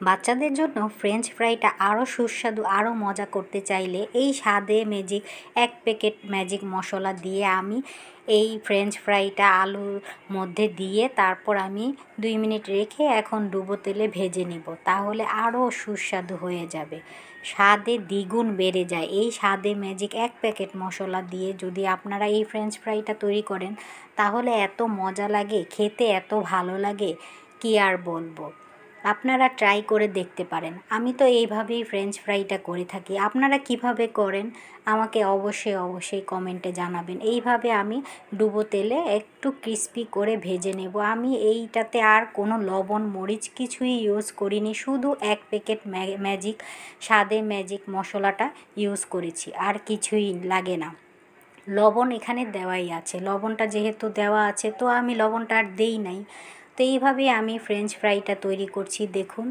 বাচ্চাদের জন্য ফ্রেঞ্চ ফ্রাইটা আরও সুস্বাদু আরও মজা করতে চাইলে এই স্বাদে ম্যাজিক 1 প্যাকেট ম্যাজিক মশলা দিয়ে আমি এই ফ্রেঞ্চ ফ্রাইটা আলুর মধ্যে দিয়ে তারপর আমি 2 মিনিট রেখে এখন ডুবো তেলে ভেজে নেব, তাহলে আরও সুস্বাদু হয়ে যাবে, স্বাদে দ্বিগুণ বেড়ে যায়। এই স্বাদে ম্যাজিক 1 প্যাকেট মশলা দিয়ে যদি আপনারা এই ফ্রেঞ্চ ফ্রাইটা তৈরি করেন তাহলে এত মজা লাগে, খেতে এত ভালো লাগে কি আর বলবো। আপনারা ট্রাই করে দেখতে পারেন। আমি তো এইভাবেই ফ্রেঞ্চ ফ্রাইটা করে থাকি। আপনারা কিভাবে করেন আমাকে অবশ্যই কমেন্টে জানাবেন। এইভাবে আমি ডুবো তেলে একটু ক্রিস্পি করে ভেজে নেব। আমি এইটাতে আর কোনো লবণ মরিচ কিছুই ইউজ করিনি, শুধু 1 প্যাকেট ম্যাজিক স্বাদে ম্যাজিক মশলাটা ইউজ করেছি, আর কিছুই লাগে না। লবণ এখানে দেওয়াই আছে, লবণটা যেহেতু দেওয়া আছে তো আমি লবণটা আর দেই নাই। তো এইভাবেই আমি ফ্রেঞ্চ ফ্রাইটা তৈরি করছি, দেখুন।